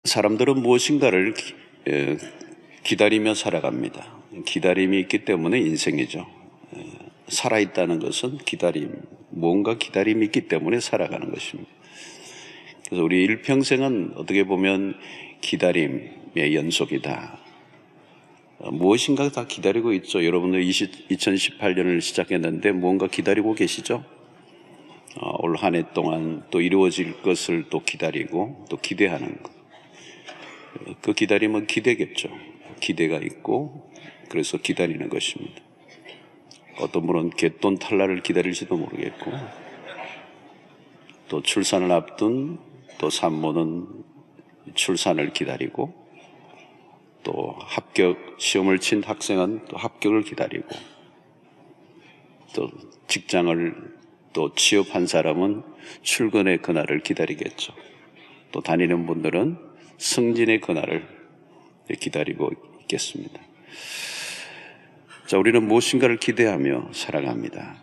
사람들은 무엇인가를 기다리며 살아갑니다. 기다림이 있기 때문에 인생이죠. 살아있다는 것은 기다림, 뭔가 기다림이 있기 때문에 살아가는 것입니다. 그래서 우리 일평생은 어떻게 보면 기다림의 연속이다. 무엇인가 다 기다리고 있죠. 여러분들 2018년을 시작했는데 뭔가 기다리고 계시죠? 올 한 해 동안 또 이루어질 것을 또 기다리고 또 기대하는 것. 그 기다림은 기대겠죠. 기대가 있고 그래서 기다리는 것입니다. 어떤 분은 갯돈 탈날을 기다릴지도 모르겠고, 또 출산을 앞둔 또 산모는 출산을 기다리고, 또 시험을 친 학생은 또 합격을 기다리고, 또 직장을 또 취업한 사람은 출근의 그날을 기다리겠죠. 또 다니는 분들은 승진의 그날을 기다리고 있겠습니다. 자, 우리는 무엇인가를 기대하며 살아갑니다.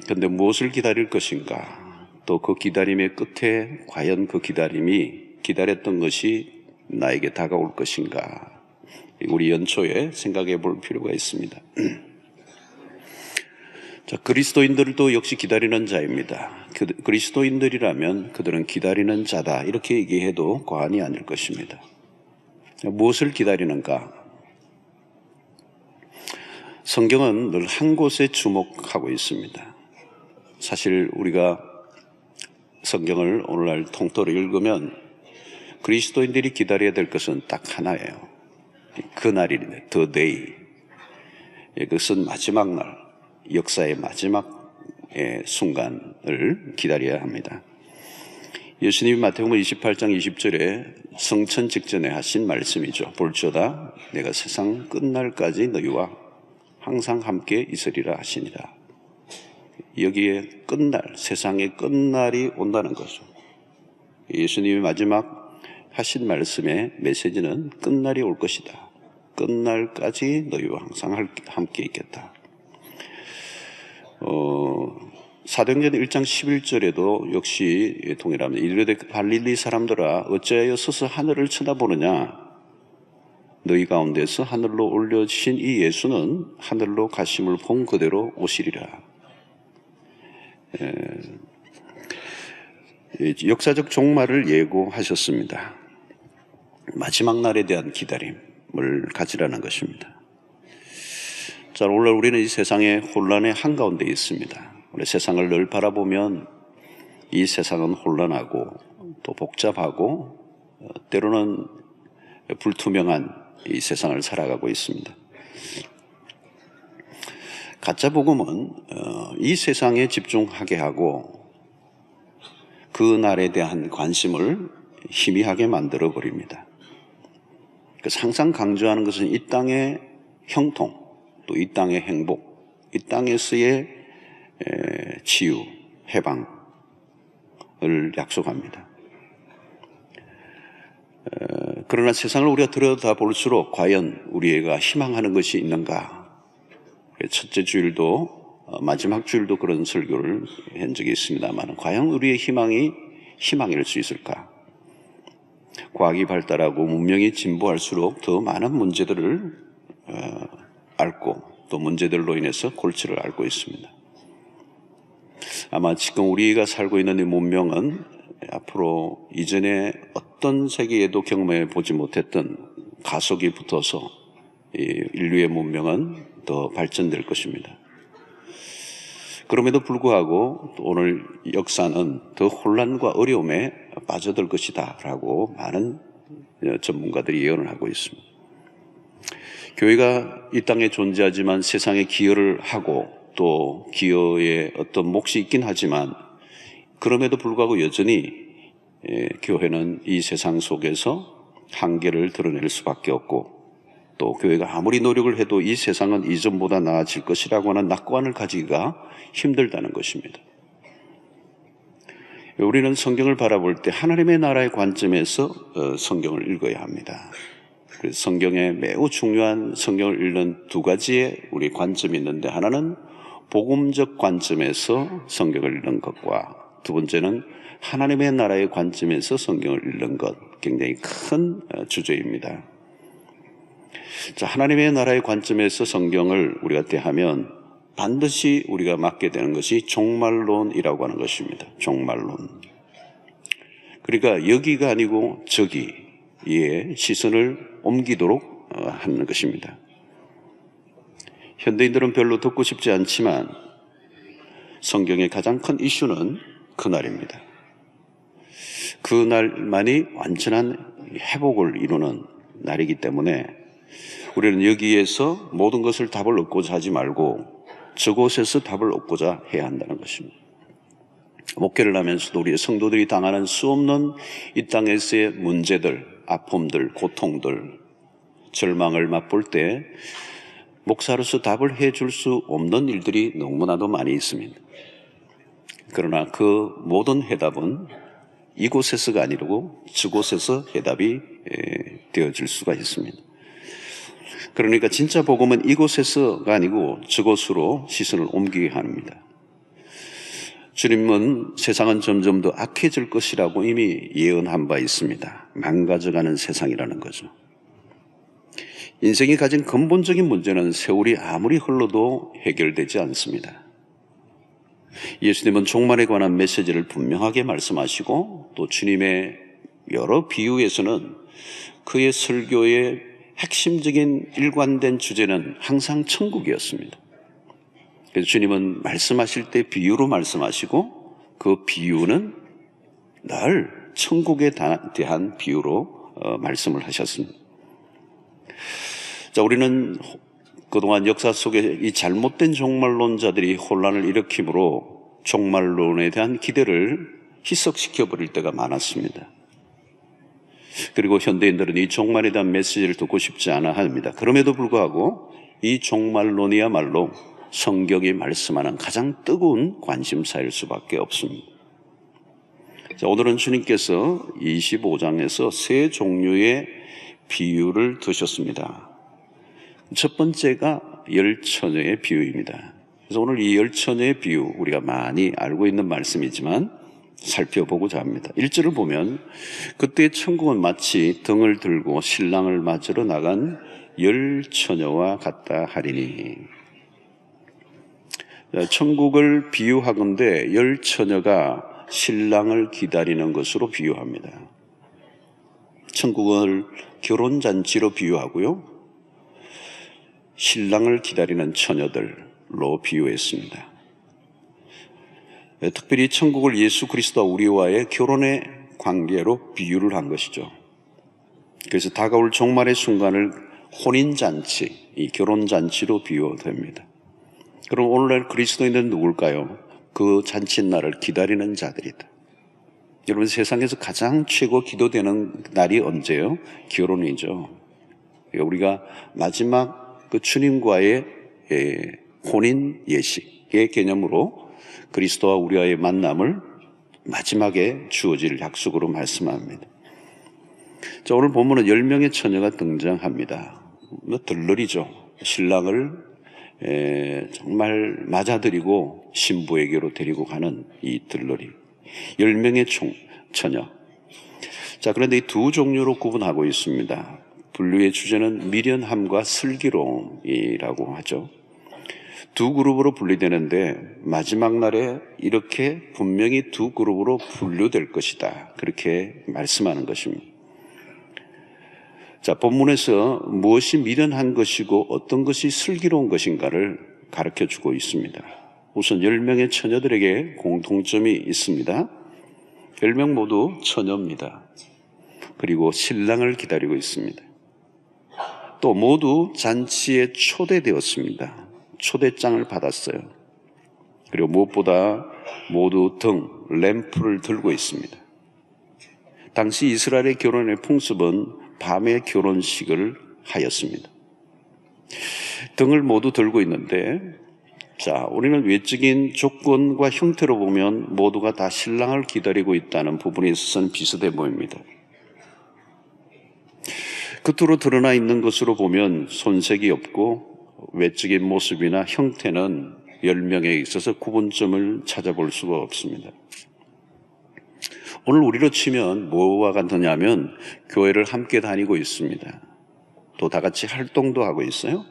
그런데 무엇을 기다릴 것인가? 또 그 기다림의 끝에 과연 그 기다렸던 것이 나에게 다가올 것인가? 우리 연초에 생각해 볼 필요가 있습니다. 자, 그리스도인들도 역시 기다리는 자입니다. 그리스도인들이라면 그들은 기다리는 자다, 이렇게 얘기해도 과언이 아닐 것입니다. 무엇을 기다리는가? 성경은 늘 한 곳에 주목하고 있습니다. 사실 우리가 성경을 오늘날 통틀어 읽으면 그리스도인들이 기다려야 될 것은 딱 하나예요. 그날이네, the day. 그것은 마지막 날, 역사의 마지막 순간을 기다려야 합니다. 예수님이 마태복음 28장 20절에 성천 직전에 하신 말씀이죠. 볼지어다 내가 세상 끝날까지 너희와 항상 함께 있으리라 하시니라. 여기에 끝날, 세상의 끝날이 온다는 거죠. 예수님이 마지막 하신 말씀의 메시지는 끝날이 올 것이다. 끝날까지 너희와 항상 함께 있겠다. 사도행전 1장 11절에도 역시 동일합니다. 이르되 갈릴리 사람들아 어찌하여 서서 하늘을 쳐다보느냐? 너희 가운데서 하늘로 올려주신 이 예수는 하늘로 가심을 본 그대로 오시리라. 역사적 종말을 예고하셨습니다. 마지막 날에 대한 기다림을 가지라는 것입니다. 자, 오늘 우리는 이 세상의 혼란의 한가운데 있습니다. 우리 세상을 늘 바라보면 이 세상은 혼란하고 또 복잡하고 때로는 불투명한 이 세상을 살아가고 있습니다. 가짜 복음은 이 세상에 집중하게 하고 그 날에 대한 관심을 희미하게 만들어 버립니다. 그래서 항상 강조하는 것은 이 땅의 형통, 또 이 땅의 행복, 이 땅에서의 치유, 해방을 약속합니다. 그러나 세상을 우리가 들여다볼수록 과연 우리가 희망하는 것이 있는가? 첫째 주일도 마지막 주일도 그런 설교를 한 적이 있습니다만 과연 우리의 희망일 수 있을까? 과학이 발달하고 문명이 진보할수록 더 많은 문제들을 앓고 또 문제들로 인해서 골치를 앓고 있습니다. 아마 지금 우리가 살고 있는 이 문명은 앞으로 이전에 어떤 세계에도 경험해 보지 못했던 가속이 붙어서 인류의 문명은 더 발전될 것입니다. 그럼에도 불구하고 오늘 역사는 더 혼란과 어려움에 빠져들 것이다 라고 많은 전문가들이 예언을 하고 있습니다. 교회가 이 땅에 존재하지만 세상에 기여를 하고 또 기여에 어떤 몫이 있긴 하지만 그럼에도 불구하고 여전히 교회는 이 세상 속에서 한계를 드러낼 수밖에 없고 또 교회가 아무리 노력을 해도 이 세상은 이전보다 나아질 것이라고 하는 낙관을 가지기가 힘들다는 것입니다. 우리는 성경을 바라볼 때 하나님의 나라의 관점에서 성경을 읽어야 합니다. 그래서 성경에 매우 중요한 성경을 읽는 두 가지의 우리 관점이 있는데 하나는 복음적 관점에서 성경을 읽는 것과 두 번째는 하나님의 나라의 관점에서 성경을 읽는 것, 굉장히 큰 주제입니다. 자, 하나님의 나라의 관점에서 성경을 우리가 대하면 반드시 우리가 맡게 되는 것이 종말론이라고 하는 것입니다. 종말론. 그러니까 여기가 아니고 저기에 시선을 옮기도록 하는 것입니다. 현대인들은 별로 듣고 싶지 않지만 성경의 가장 큰 이슈는 그날입니다. 그날만이 완전한 회복을 이루는 날이기 때문에 우리는 여기에서 모든 것을 답을 얻고자 하지 말고 저곳에서 답을 얻고자 해야 한다는 것입니다. 목회를 하면서도 우리 성도들이 당하는 수없는 이 땅에서의 문제들, 아픔들, 고통들, 절망을 맛볼 때 목사로서 답을 해줄 수 없는 일들이 너무나도 많이 있습니다. 그러나 그 모든 해답은 이곳에서가 아니고 저곳에서 해답이 되어질 수가 있습니다. 그러니까 진짜 복음은 이곳에서가 아니고 저곳으로 시선을 옮기게 합니다. 주님은 세상은 점점 더 악해질 것이라고 이미 예언한 바 있습니다. 망가져가는 세상이라는 거죠. 인생이 가진 근본적인 문제는 세월이 아무리 흘러도 해결되지 않습니다. 예수님은 종말에 관한 메시지를 분명하게 말씀하시고 또 주님의 여러 비유에서는 그의 설교의 핵심적인 일관된 주제는 항상 천국이었습니다. 그래서 주님은 말씀하실 때 비유로 말씀하시고 그 비유는 늘 천국에 대한 비유로 말씀을 하셨습니다. 자, 우리는 그동안 역사 속에 이 잘못된 종말론자들이 혼란을 일으키므로 종말론에 대한 기대를 희석시켜버릴 때가 많았습니다. 그리고 현대인들은 이 종말에 대한 메시지를 듣고 싶지 않아 합니다. 그럼에도 불구하고 이 종말론이야말로 성경이 말씀하는 가장 뜨거운 관심사일 수밖에 없습니다. 자, 오늘은 주님께서 25장에서 세 종류의 비유를 두셨습니다. 첫 번째가 열처녀의 비유입니다. 그래서 오늘 이 열처녀의 비유, 우리가 많이 알고 있는 말씀이지만 살펴보고자 합니다. 1절을 보면 그때 천국은 마치 등을 들고 신랑을 맞으러 나간 열처녀와 같다 하리니. 천국을 비유하건대 열처녀가 신랑을 기다리는 것으로 비유합니다. 천국을 결혼잔치로 비유하고요, 신랑을 기다리는 처녀들로 비유했습니다. 특별히 천국을 예수 그리스도와 우리와의 결혼의 관계로 비유를 한 것이죠. 그래서 다가올 종말의 순간을 혼인잔치, 이 결혼잔치로 비유됩니다. 그럼 오늘날 그리스도인들은 누굴까요? 그 잔칫날을 기다리는 자들이다. 여러분, 세상에서 가장 최고 기도되는 날이 언제요? 결혼이죠. 우리가 마지막 그 주님과의 혼인 예식의 개념으로 그리스도와 우리와의 만남을 마지막에 주어질 약속으로 말씀합니다. 자, 오늘 본문은 10명의 처녀가 등장합니다. 들러리죠. 신랑을 정말 맞아들이고 신부에게로 데리고 가는 이 들러리. 10명의 처녀. 자, 그런데 이 두 종류로 구분하고 있습니다. 분류의 주제는 미련함과 슬기로움이라고 하죠. 두 그룹으로 분리되는데 마지막 날에 이렇게 분명히 두 그룹으로 분류될 것이다, 그렇게 말씀하는 것입니다. 자, 본문에서 무엇이 미련한 것이고 어떤 것이 슬기로운 것인가를 가르쳐주고 있습니다. 우선 10명의 처녀들에게 공통점이 있습니다. 10명 모두 처녀입니다. 그리고 신랑을 기다리고 있습니다. 또 모두 잔치에 초대되었습니다. 초대장을 받았어요. 그리고 무엇보다 모두 램프를 들고 있습니다. 당시 이스라엘의 결혼의 풍습은 밤에 결혼식을 하였습니다. 등을 모두 들고 있는데, 자, 우리는 외적인 조건과 형태로 보면 모두가 다 신랑을 기다리고 있다는 부분에 있어서는 비슷해 보입니다. 겉으로 드러나 있는 것으로 보면 손색이 없고 외적인 모습이나 형태는 10명에 있어서 구분점을 찾아볼 수가 없습니다. 오늘 우리로 치면 뭐와 같으냐면 교회를 함께 다니고 있습니다. 또 다 같이 활동도 하고 있어요.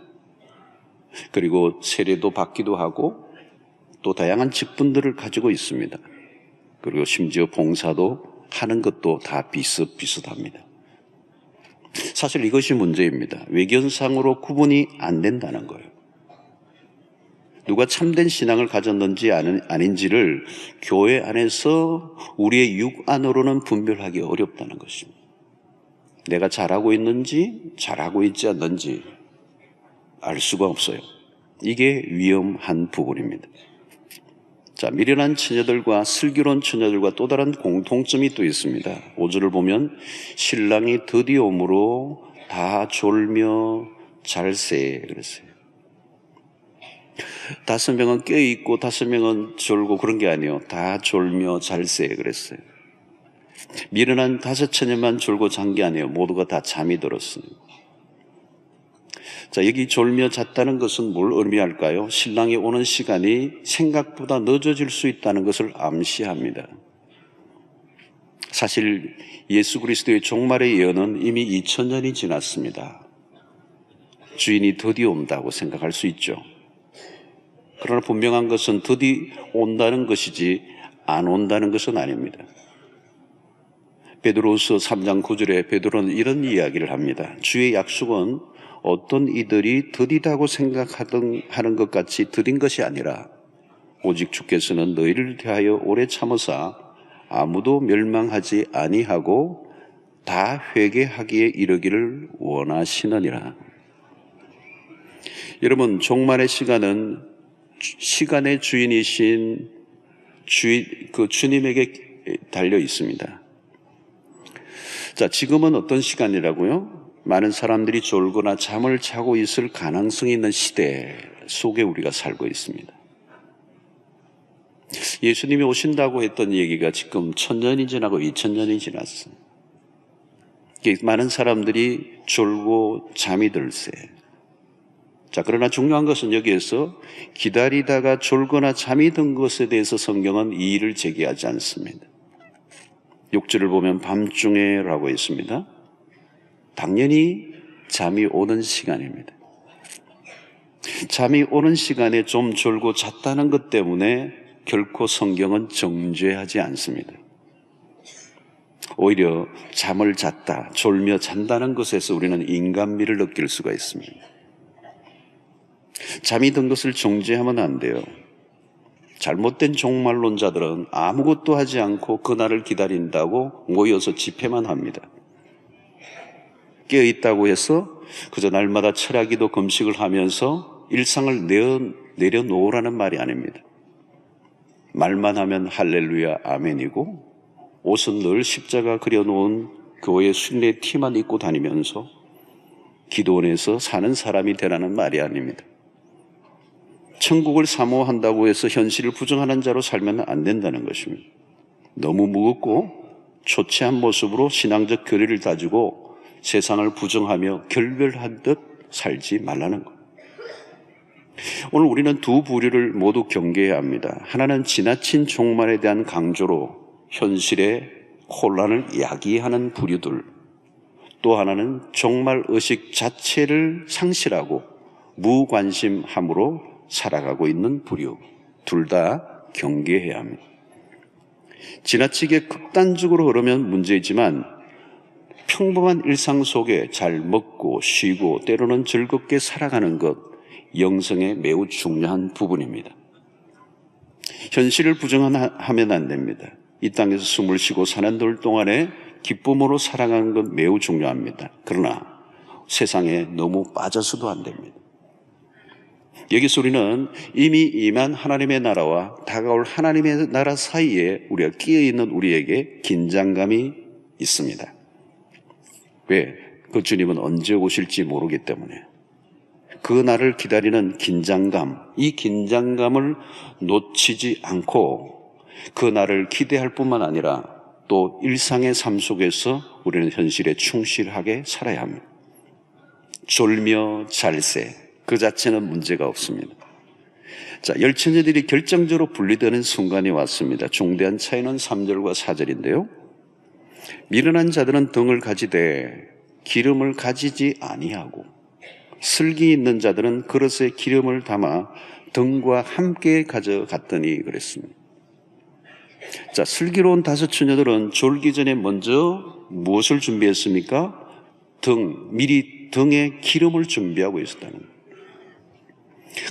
그리고 세례도 받기도 하고 또 다양한 직분들을 가지고 있습니다. 그리고 심지어 봉사도 하는 것도 다 비슷비슷합니다. 사실 이것이 문제입니다. 외견상으로 구분이 안 된다는 거예요. 누가 참된 신앙을 가졌는지 아닌지를 교회 안에서 우리의 육 안으로는 분별하기 어렵다는 것입니다. 내가 잘하고 있는지 잘하고 있지 않는지 알 수가 없어요. 이게 위험한 부분입니다. 자, 미련한 처녀들과 슬기로운 처녀들과 또 다른 공통점이 또 있습니다. 5절을 보면 신랑이 드디어 오므로 다 졸며 잘세 그랬어요. 5명은 깨어있고 5명은 졸고 그런 게 아니에요. 다 졸며 잘세 그랬어요. 미련한 5처녀만 졸고 잔 게 아니에요. 모두가 다 잠이 들었어요. 자, 여기 졸며 잤다는 것은 뭘 의미할까요? 신랑이 오는 시간이 생각보다 늦어질 수 있다는 것을 암시합니다. 사실 예수 그리스도의 종말의 예언은 이미 2000년이 지났습니다. 주인이 드디어 온다고 생각할 수 있죠. 그러나 분명한 것은 드디어 온다는 것이지 안 온다는 것은 아닙니다. 베드로후서 3장 9절에 베드로는 이런 이야기를 합니다. 주의 약속은 어떤 이들이 더디다고 생각하는 것 같이 더딘 것이 아니라 오직 주께서는 너희를 대하여 오래 참으사 아무도 멸망하지 아니하고 다 회개하기에 이르기를 원하시느니라. 여러분, 종말의 시간은 시간의 주인이신 주님에게 달려 있습니다. 자, 지금은 어떤 시간이라고요? 많은 사람들이 졸거나 잠을 자고 있을 가능성이 있는 시대 속에 우리가 살고 있습니다. 예수님이 오신다고 했던 얘기가 지금 1000년이 지나고 2000년이 지났어요. 많은 사람들이 졸고 잠이 들세. 자, 그러나 중요한 것은 여기에서 기다리다가 졸거나 잠이 든 것에 대해서 성경은 이의를 제기하지 않습니다. 6절을 보면 밤중에 라고 했습니다. 당연히 잠이 오는 시간입니다. 잠이 오는 시간에 좀 졸고 잤다는 것 때문에 결코 성경은 정죄하지 않습니다. 오히려 잠을 잤다, 졸며 잔다는 것에서 우리는 인간미를 느낄 수가 있습니다. 잠이 든 것을 정죄하면 안 돼요. 잘못된 종말론자들은 아무것도 하지 않고 그날을 기다린다고 모여서 집회만 합니다. 깨어있다고 해서 그저 날마다 철야기도 금식을 하면서 일상을 내려놓으라는 말이 아닙니다. 말만 하면 할렐루야 아멘이고 옷은 늘 십자가 그려놓은 교회 순례 티만 입고 다니면서 기도원에서 사는 사람이 되라는 말이 아닙니다. 천국을 사모한다고 해서 현실을 부정하는 자로 살면 안 된다는 것입니다. 너무 무겁고 초췌한 모습으로 신앙적 거리를 다지고 세상을 부정하며 결별한 듯 살지 말라는 것. 오늘 우리는 두 부류를 모두 경계해야 합니다. 하나는 지나친 종말에 대한 강조로 현실의 혼란을 야기하는 부류들, 또 하나는 종말 의식 자체를 상실하고 무관심함으로 살아가고 있는 부류, 둘 다 경계해야 합니다. 지나치게 극단적으로 흐르면 문제이지만 평범한 일상 속에 잘 먹고 쉬고 때로는 즐겁게 살아가는 것, 영성의 매우 중요한 부분입니다. 현실을 부정하면 안 됩니다. 이 땅에서 숨을 쉬고 사는 들 동안에 기쁨으로 살아가는 것 매우 중요합니다. 그러나 세상에 너무 빠져서도 안 됩니다. 여기서 우리는 이미 임한 하나님의 나라와 다가올 하나님의 나라 사이에 우리가 끼어있는 우리에게 긴장감이 있습니다. 왜? 그 주님은 언제 오실지 모르기 때문에. 그 날을 기다리는 긴장감, 이 긴장감을 놓치지 않고 그 날을 기대할 뿐만 아니라 또 일상의 삶 속에서 우리는 현실에 충실하게 살아야 합니다. 졸며 잘세, 그 자체는 문제가 없습니다. 자, 열처녀들이 결정적으로 분리되는 순간이 왔습니다. 중대한 차이는 3절과 4절인데요. 미련한 자들은 등을 가지되 기름을 가지지 아니하고 슬기 있는 자들은 그릇에 기름을 담아 등과 함께 가져갔더니 그랬습니다. 자, 슬기로운 다섯 처녀들은 졸기 전에 먼저 무엇을 준비했습니까? 미리 등에 기름을 준비하고 있었다는 거예요.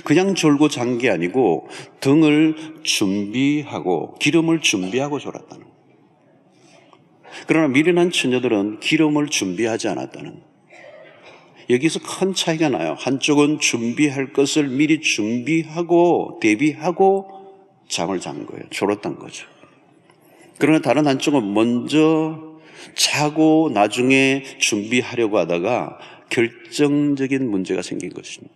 그냥 졸고 잔 게 아니고 등을 준비하고 기름을 준비하고 졸았다는 거예요. 그러나 미련한 처녀들은 기름을 준비하지 않았다는 거예요. 여기서 큰 차이가 나요. 한쪽은 준비할 것을 미리 준비하고 대비하고 잠을 잔 거예요. 졸았던 거죠. 그러나 다른 한쪽은 먼저 자고 나중에 준비하려고 하다가 결정적인 문제가 생긴 것입니다.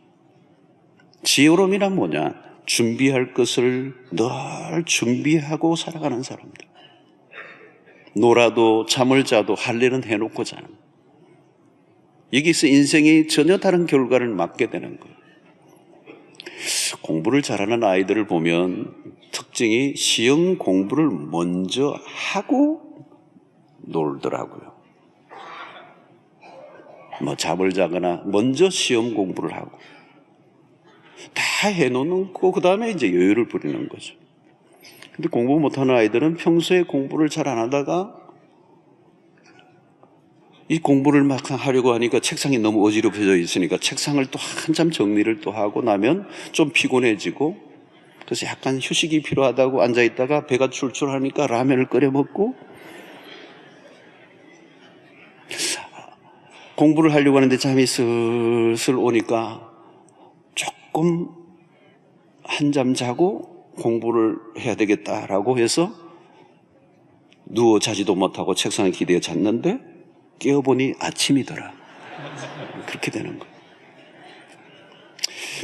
지혜로움이란 뭐냐? 준비할 것을 늘 준비하고 살아가는 사람들. 놀아도 잠을 자도 할 일은 해놓고 자는. 여기서 인생이 전혀 다른 결과를 맞게 되는 거예요. 공부를 잘하는 아이들을 보면 특징이 시험 공부를 먼저 하고 놀더라고요. 잠을 자거나 먼저 시험 공부를 하고 다 해놓고 그 다음에 이제 여유를 부리는 거죠. 근데 공부 못하는 아이들은 평소에 공부를 잘 안 하다가 이 공부를 막 하려고 하니까 책상이 너무 어지럽혀져 있으니까 책상을 또 한참 정리를 또 하고 나면 좀 피곤해지고, 그래서 약간 휴식이 필요하다고 앉아있다가 배가 출출하니까 라면을 끓여 먹고, 공부를 하려고 하는데 잠이 슬슬 오니까 조금 한잠 자고 공부를 해야 되겠다라고 해서 누워 자지도 못하고 책상에 기대어 잤는데 깨어보니 아침이더라. 그렇게 되는 거예요.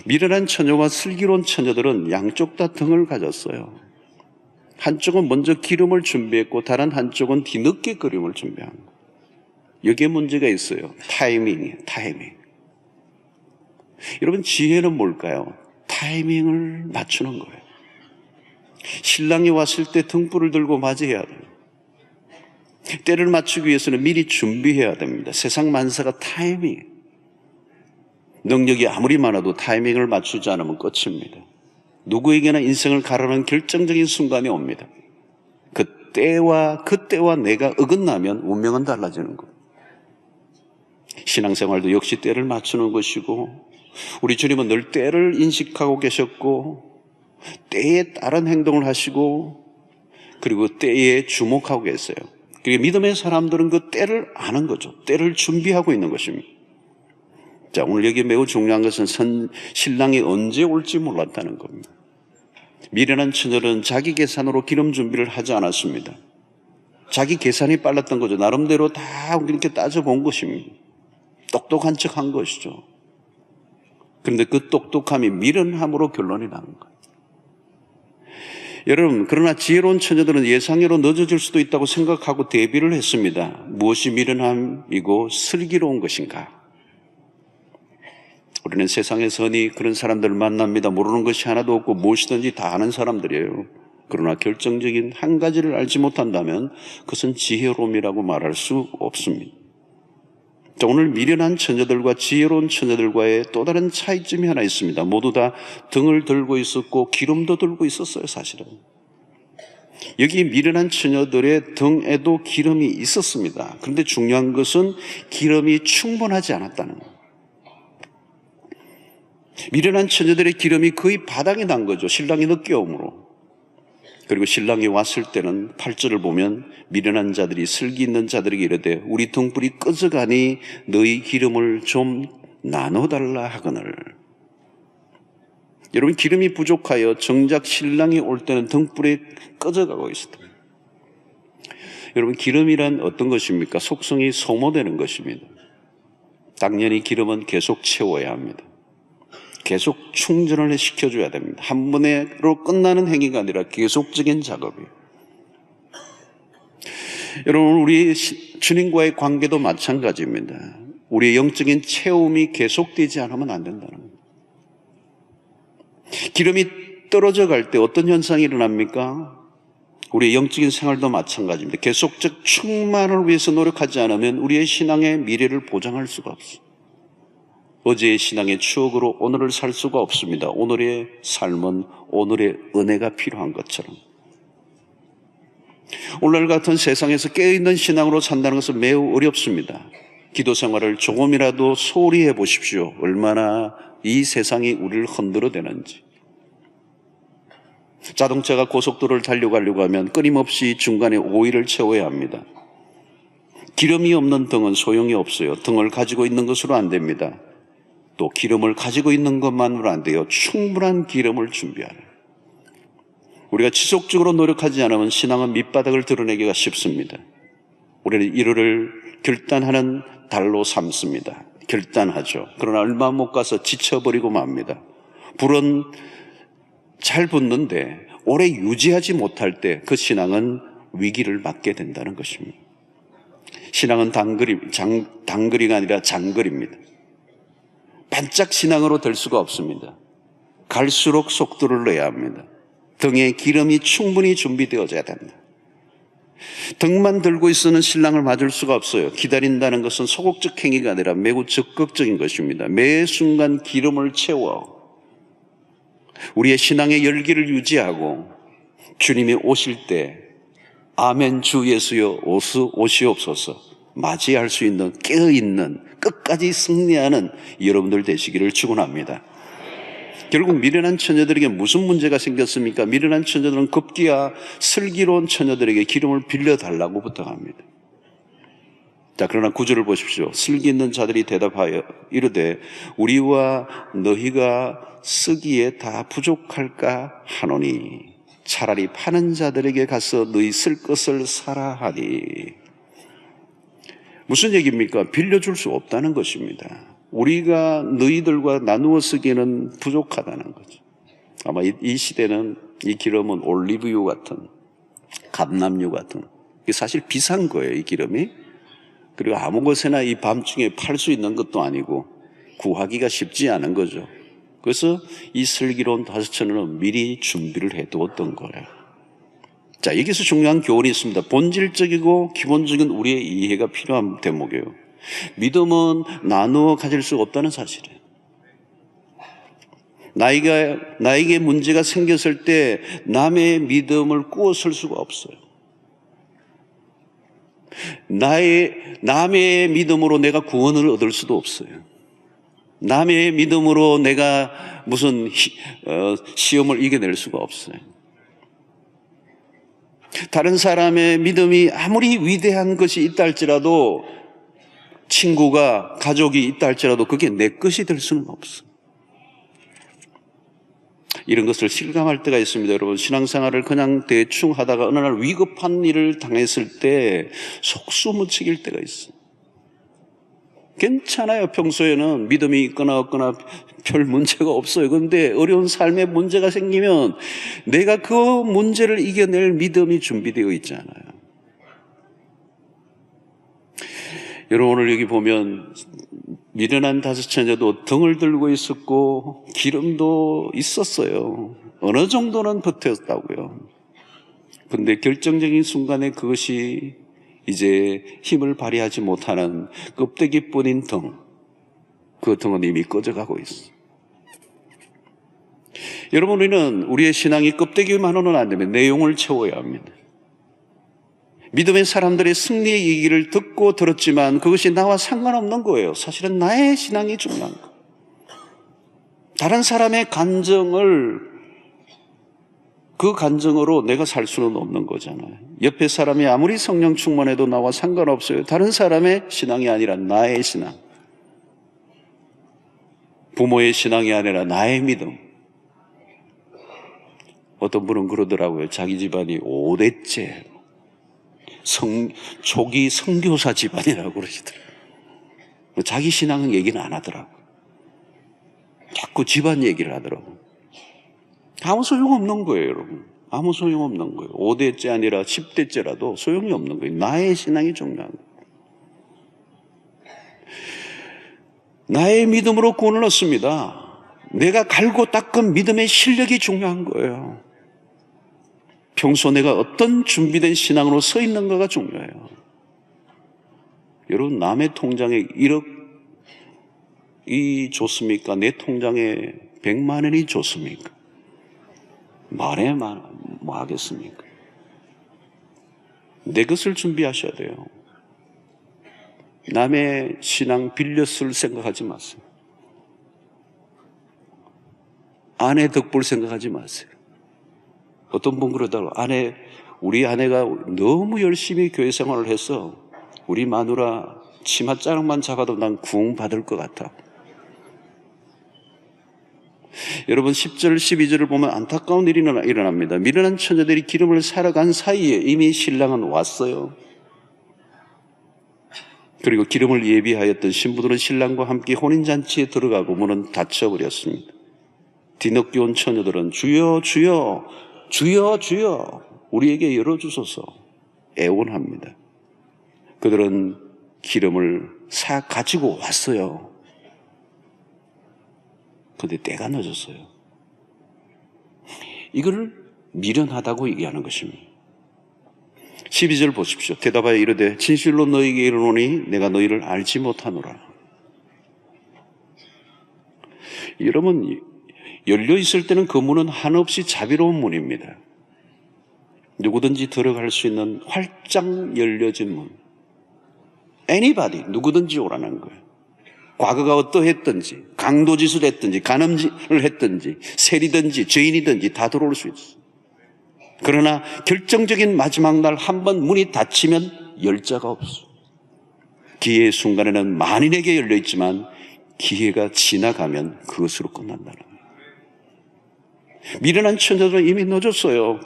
미련한 처녀와 슬기로운 처녀들은 양쪽 다 등을 가졌어요. 한쪽은 먼저 기름을 준비했고 다른 한쪽은 뒤늦게 기름을 준비한 거예요. 여기에 문제가 있어요. 타이밍이에요. 타이밍. 여러분, 지혜는 뭘까요? 타이밍을 맞추는 거예요. 신랑이 왔을 때 등불을 들고 맞이해야 돼요. 때를 맞추기 위해서는 미리 준비해야 됩니다. 세상 만사가 타이밍. 능력이 아무리 많아도 타이밍을 맞추지 않으면 끝입니다. 누구에게나 인생을 가르는 결정적인 순간이 옵니다. 그때와 내가 어긋나면 운명은 달라지는 거예요. 신앙생활도 역시 때를 맞추는 것이고, 우리 주님은 늘 때를 인식하고 계셨고 때에 따른 행동을 하시고 그리고 때에 주목하고 계세요. 그리고 믿음의 사람들은 그 때를 아는 거죠. 때를 준비하고 있는 것입니다. 자, 오늘 여기 매우 중요한 것은 신랑이 언제 올지 몰랐다는 겁니다. 미련한 처녀는 자기 계산으로 기름 준비를 하지 않았습니다. 자기 계산이 빨랐던 거죠. 나름대로 다 이렇게 따져본 것입니다. 똑똑한 척한 것이죠. 그런데 그 똑똑함이 미련함으로 결론이 나는 거예요. 여러분, 그러나 지혜로운 처녀들은 예상외로 늦어질 수도 있다고 생각하고 대비를 했습니다. 무엇이 미련함이고 슬기로운 것인가? 우리는 세상에서 흔히 그런 사람들을 만납니다. 모르는 것이 하나도 없고 무엇이든지 다 아는 사람들이에요. 그러나 결정적인 한 가지를 알지 못한다면 그것은 지혜로움이라고 말할 수 없습니다. 자, 오늘 미련한 처녀들과 지혜로운 처녀들과의 또 다른 차이점이 하나 있습니다. 모두 다 등을 들고 있었고 기름도 들고 있었어요, 사실은. 여기 미련한 처녀들의 등에도 기름이 있었습니다. 그런데 중요한 것은 기름이 충분하지 않았다는 거예요. 미련한 처녀들의 기름이 거의 바닥에 난 거죠. 신랑이 늦게 오므로. 그리고 신랑이 왔을 때는 8절을 보면 미련한 자들이 슬기 있는 자들에게 이르되 우리 등불이 꺼져가니 너희 기름을 좀 나눠달라 하거늘. 여러분, 기름이 부족하여 정작 신랑이 올 때는 등불이 꺼져가고 있습니다. 여러분, 기름이란 어떤 것입니까? 속성이 소모되는 것입니다. 당연히 기름은 계속 채워야 합니다. 계속 충전을 시켜줘야 됩니다. 한 번으로 끝나는 행위가 아니라 계속적인 작업이에요. 여러분, 우리 주님과의 관계도 마찬가지입니다. 우리의 영적인 체험이 계속되지 않으면 안 된다는 거예요. 기름이 떨어져 갈 때 어떤 현상이 일어납니까? 우리의 영적인 생활도 마찬가지입니다. 계속적 충만을 위해서 노력하지 않으면 우리의 신앙의 미래를 보장할 수가 없어요. 어제의 신앙의 추억으로 오늘을 살 수가 없습니다. 오늘의 삶은 오늘의 은혜가 필요한 것처럼. 오늘 같은 세상에서 깨어있는 신앙으로 산다는 것은 매우 어렵습니다. 기도 생활을 조금이라도 소홀히 해보십시오. 얼마나 이 세상이 우리를 흔들어대는지. 자동차가 고속도로를 달려가려고 하면 끊임없이 중간에 오일을 채워야 합니다. 기름이 없는 등은 소용이 없어요. 등을 가지고 있는 것으로 안 됩니다. 또 기름을 가지고 있는 것만으로 안 돼요. 충분한 기름을 준비하라. 우리가 지속적으로 노력하지 않으면 신앙은 밑바닥을 드러내기가 쉽습니다. 우리는 이를 결단하는 달로 삼습니다. 결단하죠. 그러나 얼마 못 가서 지쳐버리고 맙니다. 불은 잘 붙는데 오래 유지하지 못할 때 그 신앙은 위기를 맞게 된다는 것입니다. 신앙은 단거리가 아니라 장거리입니다. 반짝 신앙으로 될 수가 없습니다. 갈수록 속도를 내야 합니다. 등에 기름이 충분히 준비되어져야 됩니다. 등만 들고 있어는 신랑을 맞을 수가 없어요. 기다린다는 것은 소극적 행위가 아니라 매우 적극적인 것입니다. 매 순간 기름을 채워 우리의 신앙의 열기를 유지하고 주님이 오실 때 아멘 주 예수여 오시옵소서 맞이할 수 있는 깨어있는 끝까지 승리하는 여러분들 되시기를 축원합니다. 결국 미련한 처녀들에게 무슨 문제가 생겼습니까? 미련한 처녀들은 급기야 슬기로운 처녀들에게 기름을 빌려달라고 부탁합니다. 자, 그러나 구절을 보십시오. 슬기 있는 자들이 대답하여 이르되 우리와 너희가 쓰기에 다 부족할까 하노니 차라리 파는 자들에게 가서 너희 쓸 것을 사라 하니. 무슨 얘기입니까? 빌려줄 수 없다는 것입니다. 우리가 너희들과 나누어 쓰기에는 부족하다는 거죠. 아마 이 시대는 이 기름은 올리브유 같은 감람유 같은 사실 비싼 거예요. 이 기름이. 그리고 아무 곳에나 이 밤중에 팔 수 있는 것도 아니고 구하기가 쉽지 않은 거죠. 그래서 이 슬기로운 5처녀는 미리 준비를 해두었던 거예요. 자, 여기서 중요한 교훈이 있습니다. 본질적이고 기본적인 우리의 이해가 필요한 대목이에요. 믿음은 나누어 가질 수 없다는 사실이에요. 나에게 문제가 생겼을 때 남의 믿음을 꾸어설 수가 없어요. 남의 믿음으로 내가 구원을 얻을 수도 없어요. 남의 믿음으로 내가 무슨 시험을 이겨낼 수가 없어요. 다른 사람의 믿음이 아무리 위대한 것이 있다 할지라도, 친구가 가족이 있다 할지라도 그게 내 것이 될 수는 없어. 이런 것을 실감할 때가 있습니다. 여러분, 신앙생활을 그냥 대충 하다가 어느 날 위급한 일을 당했을 때 속수무책일 때가 있어요. 괜찮아요. 평소에는 믿음이 있거나 없거나 별 문제가 없어요. 그런데 어려운 삶에 문제가 생기면 내가 그 문제를 이겨낼 믿음이 준비되어 있잖아요. 여러분, 오늘 여기 보면 미련한 5처녀도 등을 들고 있었고 기름도 있었어요. 어느 정도는 버텼다고요. 그런데 결정적인 순간에 그것이 이제 힘을 발휘하지 못하는 껍데기뿐인 등, 그 등은 이미 꺼져가고 있어요. 여러분, 우리는 우리의 신앙이 껍데기만으로는 안 됩니다. 내용을 채워야 합니다. 믿음의 사람들의 승리의 얘기를 듣고 들었지만 그것이 나와 상관없는 거예요. 사실은 나의 신앙이 중요한 거예요. 다른 사람의 간증을 그 간증으로 내가 살 수는 없는 거잖아요. 옆에 사람이 아무리 성령 충만해도 나와 상관없어요. 다른 사람의 신앙이 아니라 나의 신앙. 부모의 신앙이 아니라 나의 믿음. 어떤 분은 그러더라고요. 자기 집안이 5대째 초기 선교사 집안이라고 그러시더라고요. 자기 신앙은 얘기는 안 하더라고요. 자꾸 집안 얘기를 하더라고요. 아무 소용없는 거예요, 여러분. 아무 소용없는 거예요. 5대째 아니라 10대째라도 소용이 없는 거예요. 나의 신앙이 중요한 거예요. 나의 믿음으로 구원을 얻습니다. 내가 갈고 닦은 믿음의 실력이 중요한 거예요. 평소 내가 어떤 준비된 신앙으로 서 있는가가 중요해요. 여러분, 남의 통장에 1억이 좋습니까? 내 통장에 100만 원이 좋습니까? 말해 뭐 하겠습니까? 내 것을 준비하셔야 돼요. 남의 신앙 빌려 쓸 생각하지 마세요. 아내 덕볼 생각하지 마세요. 어떤 분 그러다가 우리 아내가 너무 열심히 교회 생활을 해서 우리 마누라 치맛자락만 잡아도 난 구원받을 것 같아. 여러분, 10절 12절을 보면 안타까운 일이 일어납니다. 미련한 처녀들이 기름을 사러 간 사이에 이미 신랑은 왔어요. 그리고 기름을 예비하였던 신부들은 신랑과 함께 혼인잔치에 들어가고 문은 닫혀버렸습니다. 뒤늦게 온 처녀들은 주여 주여 주여 주여 우리에게 열어주소서 애원합니다. 그들은 기름을 사 가지고 왔어요. 그런데 때가 늦었어요. 이걸 미련하다고 얘기하는 것입니다. 12절 보십시오. 대답하여 이르되 진실로 너희에게 이르노니 내가 너희를 알지 못하노라. 여러분, 열려 있을 때는 그 문은 한없이 자비로운 문입니다. 누구든지 들어갈 수 있는 활짝 열려진 문. Anybody, 누구든지 오라는 거예요. 과거가 어떠했든지, 강도짓을 했든지, 간음을 했든지, 세리든지, 죄인이든지 다 들어올 수 있어요. 그러나 결정적인 마지막 날 한 번 문이 닫히면 열자가 없어. 기회의 순간에는 만인에게 열려있지만 기회가 지나가면 그것으로 끝난다는 거예요. 미련한 처녀들은 이미 늦었어요.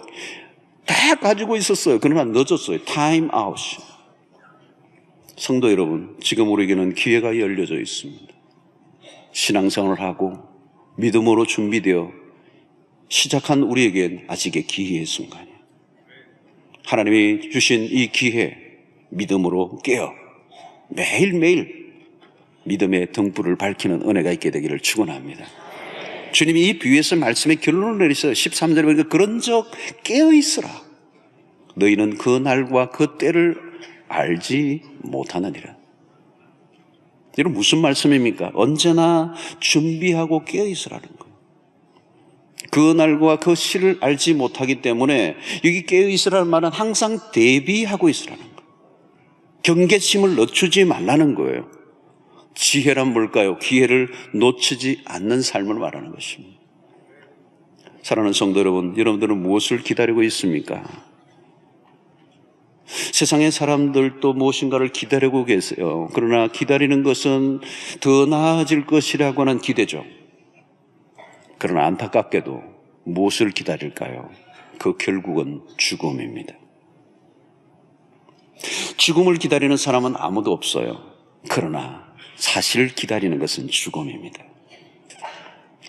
다 가지고 있었어요. 그러나 늦었어요. 타임 아웃. 성도 여러분, 지금 우리에게는 기회가 열려져 있습니다. 신앙생활을 하고 믿음으로 준비되어 시작한 우리에겐 아직의 기회의 순간이에요. 하나님이 주신 이 기회, 믿음으로 깨어 매일매일 믿음의 등불을 밝히는 은혜가 있게 되기를 축원합니다. 주님이 이 비유에서 말씀의 결론을 내리셔서 13절에 보니까 그런즉 깨어있으라. 너희는 그 날과 그 때를 알지 못하느니라. 이건 무슨 말씀입니까? 언제나 준비하고 깨어있으라는 거예요. 그 날과 그 시를 알지 못하기 때문에 여기 깨어있으라는 말은 항상 대비하고 있으라는 거예요. 경계심을 늦추지 말라는 거예요. 지혜란 뭘까요? 기회를 놓치지 않는 삶을 말하는 것입니다. 사랑하는 성도 여러분, 여러분들은 무엇을 기다리고 있습니까? 세상의 사람들도 무엇인가를 기다리고 계세요. 그러나 기다리는 것은 더 나아질 것이라고 하는 기대죠. 그러나 안타깝게도 무엇을 기다릴까요? 그 결국은 죽음입니다. 죽음을 기다리는 사람은 아무도 없어요. 그러나 사실 기다리는 것은 죽음입니다.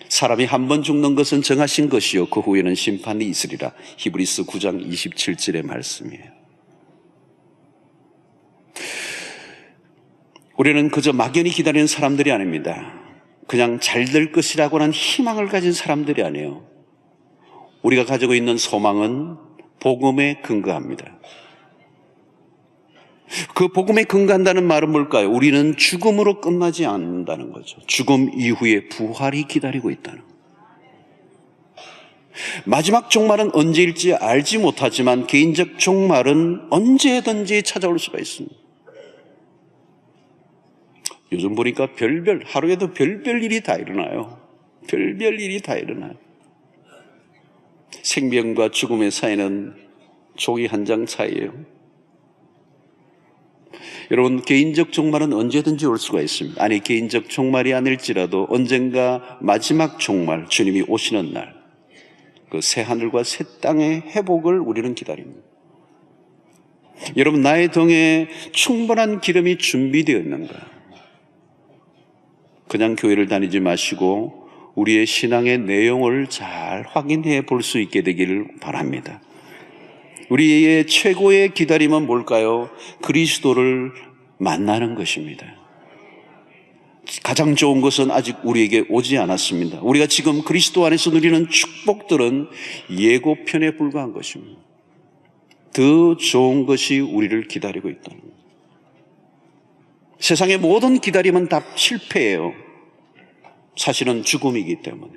사람이 한 번 죽는 것은 정하신 것이요 그 후에는 심판이 있으리라. 히브리서 9장 27절의 말씀이에요. 우리는 그저 막연히 기다리는 사람들이 아닙니다. 그냥 잘 될 것이라고 하는 희망을 가진 사람들이 아니에요. 우리가 가지고 있는 소망은 복음에 근거합니다. 그 복음에 근거한다는 말은 뭘까요? 우리는 죽음으로 끝나지 않는다는 거죠. 죽음 이후에 부활이 기다리고 있다는 거예요. 마지막 종말은 언제일지 알지 못하지만 개인적 종말은 언제든지 찾아올 수가 있습니다. 요즘 보니까 하루에도 별별 일이 다 일어나요. 별별 일이 다 일어나요. 생명과 죽음의 사이는 종이 한 장 차이예요. 여러분, 개인적 종말은 언제든지 올 수가 있습니다. 아니, 개인적 종말이 아닐지라도 언젠가 마지막 종말, 주님이 오시는 날, 그 새 하늘과 새 땅의 회복을 우리는 기다립니다. 여러분, 나의 등에 충분한 기름이 준비되어 있는가? 그냥 교회를 다니지 마시고 우리의 신앙의 내용을 잘 확인해 볼 수 있게 되기를 바랍니다. 우리의 최고의 기다림은 뭘까요? 그리스도를 만나는 것입니다. 가장 좋은 것은 아직 우리에게 오지 않았습니다. 우리가 지금 그리스도 안에서 누리는 축복들은 예고편에 불과한 것입니다. 더 좋은 것이 우리를 기다리고 있다는 거예요. 세상의 모든 기다림은 다 실패예요. 사실은 죽음이기 때문에.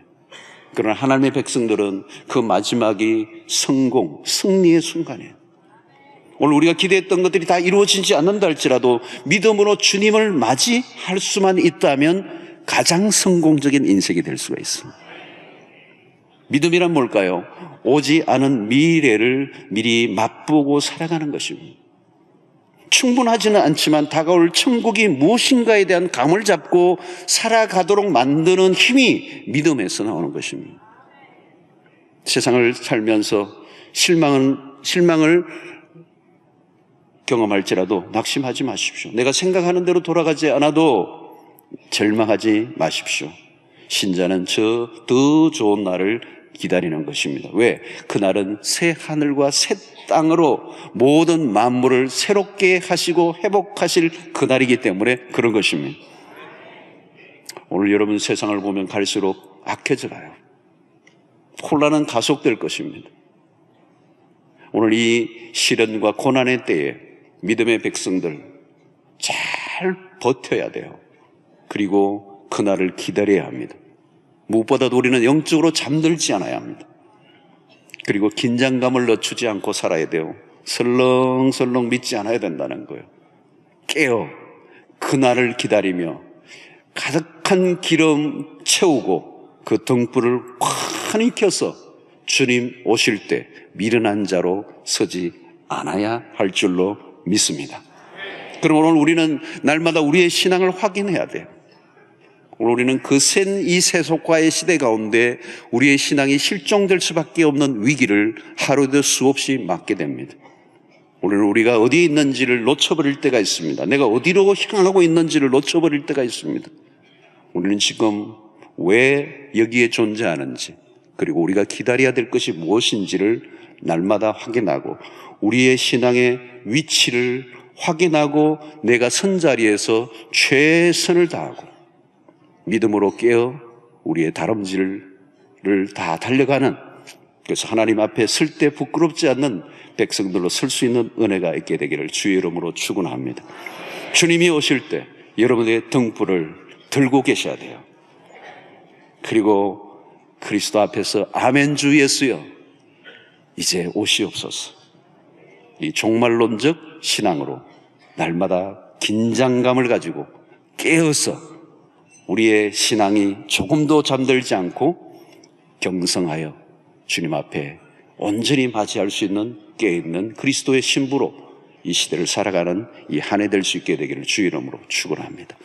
그러나 하나님의 백성들은 그 마지막이 성공, 승리의 순간이에요. 오늘 우리가 기대했던 것들이 다 이루어지지 않는다 할지라도 믿음으로 주님을 맞이할 수만 있다면 가장 성공적인 인생이 될 수가 있습니다. 믿음이란 뭘까요? 오지 않은 미래를 미리 맛보고 살아가는 것입니다. 충분하지는 않지만 다가올 천국이 무엇인가에 대한 감을 잡고 살아가도록 만드는 힘이 믿음에서 나오는 것입니다. 세상을 살면서 실망을 경험할지라도 낙심하지 마십시오. 내가 생각하는 대로 돌아가지 않아도 절망하지 마십시오. 신자는 저 더 좋은 날을 기다리는 것입니다. 왜? 그날은 새 하늘과 새 땅으로 모든 만물을 새롭게 하시고 회복하실 그날이기 때문에 그런 것입니다. 오늘 여러분 세상을 보면 갈수록 악해져 가요. 혼란은 가속될 것입니다. 오늘 이 시련과 고난의 때에 믿음의 백성들 잘 버텨야 돼요. 그리고 그날을 기다려야 합니다. 무엇보다도 우리는 영적으로 잠들지 않아야 합니다. 그리고 긴장감을 늦추지 않고 살아야 돼요. 설렁설렁 믿지 않아야 된다는 거예요. 깨어 그날을 기다리며 가득한 기름 채우고 그 등불을 환히 켜서 주님 오실 때 미련한 자로 서지 않아야 할 줄로 믿습니다. 그럼 오늘 우리는 날마다 우리의 신앙을 확인해야 돼요. 오늘 우리는 그 센 이 세속화의 시대 가운데 우리의 신앙이 실종될 수밖에 없는 위기를 하루도 수없이 맞게 됩니다. 오늘 우리가 어디에 있는지를 놓쳐버릴 때가 있습니다. 내가 어디로 향하고 있는지를 놓쳐버릴 때가 있습니다. 우리는 지금 왜 여기에 존재하는지, 그리고 우리가 기다려야 될 것이 무엇인지를 날마다 확인하고 우리의 신앙의 위치를 확인하고 내가 선 자리에서 최선을 다하고 믿음으로 깨어 우리의 다름질을 다 달려가는, 그래서 하나님 앞에 설 때 부끄럽지 않는 백성들로 설 수 있는 은혜가 있게 되기를 주의 이름으로 축원합니다. 주님이 오실 때 여러분의 등불을 들고 계셔야 돼요. 그리고 그리스도 앞에서 아멘 주 예수여 이제 오시옵소서, 이 종말론적 신앙으로 날마다 긴장감을 가지고 깨어서 우리의 신앙이 조금도 잠들지 않고 경성하여 주님 앞에 온전히 맞이할 수 있는 깨어있는 그리스도의 신부로 이 시대를 살아가는 이 한 해 될 수 있게 되기를 주의 이름으로 축원합니다.